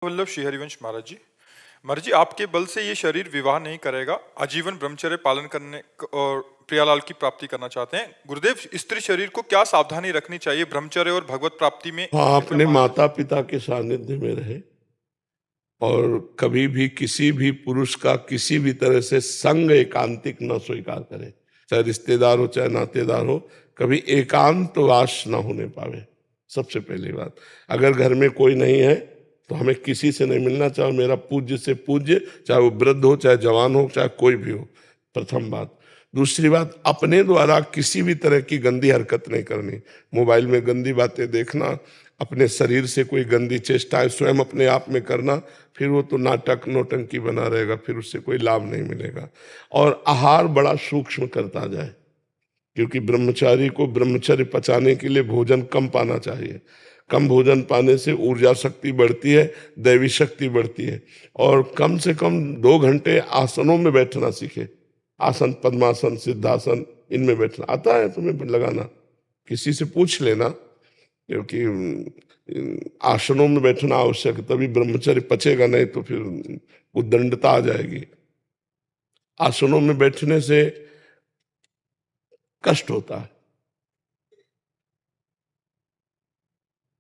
वल्लभ श्री हरिवंश महाराज जी आपके बल से ये शरीर विवाह नहीं करेगा, आजीवन ब्रह्मचर्य पालन करने और प्रियालाल की प्राप्ति करना चाहते हैं। गुरुदेव, स्त्री शरीर को क्या सावधानी रखनी चाहिए ब्रह्मचर्य और भगवत प्राप्ति में? हाँ, अपने माता पिता के सानिध्य में रहे और कभी भी किसी भी पुरुष का किसी भी तरह से संग एकांतिक न स्वीकार करे, चाहे रिश्तेदार हो चाहे नातेदार हो, कभी एकांतवास न होने पावे। सबसे पहली बात, अगर घर में कोई नहीं है तो हमें किसी से नहीं मिलना, चाहे मेरा पूज्य से पूज्य, चाहे वो वृद्ध हो चाहे जवान हो चाहे कोई भी हो, प्रथम बात। दूसरी बात, अपने द्वारा किसी भी तरह की गंदी हरकत नहीं करनी। मोबाइल में गंदी बातें देखना, अपने शरीर से कोई गंदी चेष्टाएं स्वयं अपने आप में करना, फिर वो तो नाटक नौटंकी बना रहेगा, फिर उससे कोई लाभ नहीं मिलेगा। और आहार बड़ा सूक्ष्म करता जाए, क्योंकि ब्रह्मचारी को ब्रह्मचर्य पचाने के लिए भोजन कम पाना चाहिए। कम भोजन पाने से ऊर्जा शक्ति बढ़ती है, दैवी शक्ति बढ़ती है। और कम से कम 2 घंटे आसनों में बैठना सीखे। आसन, पद्मासन, सिद्धासन, इनमें बैठना आता है तुम्हें लगाना, किसी से पूछ लेना, क्योंकि आसनों में बैठना आवश्यक है, तभी ब्रह्मचर्य पचेगा, नहीं तो फिर उद्दंडता आ जाएगी। आसनों में बैठने से कष्ट होता है।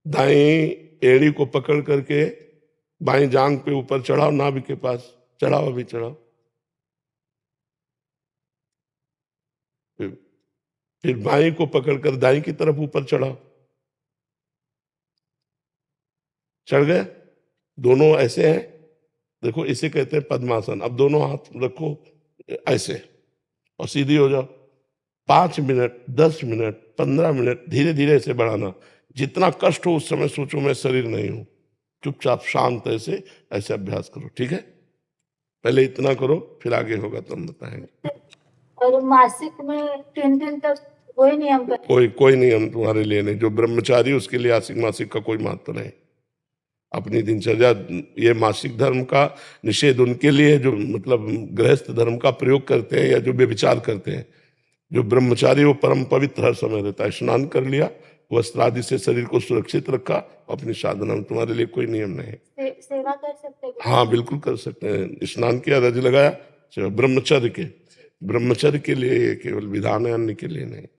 दाएं एड़ी को पकड़ करके बाएं जांग पे ऊपर चढ़ाओ, नाभि के पास चढ़ाओ, अभी चढ़ाओ। फिर बाएं को पकड़कर दाएं की तरफ ऊपर चढ़ाओ। चढ़ गए? दोनों ऐसे हैं, देखो इसे कहते हैं पद्मासन। अब दोनों हाथ रखो ऐसे और सीधी हो जाओ। 5 मिनट, 10 मिनट, 15 मिनट, धीरे धीरे ऐसे बढ़ाना। जितना कष्ट हो उस समय सोचो मैं शरीर नहीं हूं, चुपचाप शांत ऐसे अभ्यास करो, ठीक है? पहले इतना करो, फिर आगे होगा तो हम बताएंगे। और मासिक में 3 दिन तक कोई नियम कोई नियम तुम्हारे लिए नहीं। जो ब्रह्मचारी उसके लिए आसिक मासिक का कोई महत्व नहीं। अपनी दिनचर्या, ये मासिक धर्म का निषेध उनके लिए जो मतलब गृहस्थ धर्म का प्रयोग करते हैं या जो व्यभिचार करते हैं। जो ब्रह्मचारी वो परम पवित्र हर समय रहता है। स्नान कर लिया, वस्त्र आदि से शरीर को सुरक्षित रखा, अपनी साधना में। तुम्हारे लिए कोई नियम नहीं। सेवा कर सकते हैं? हाँ, बिल्कुल कर सकते हैं। स्नान किया, रज लगाया, ब्रह्मचर्य के लिए केवल विधान है, अन्य के लिए नहीं।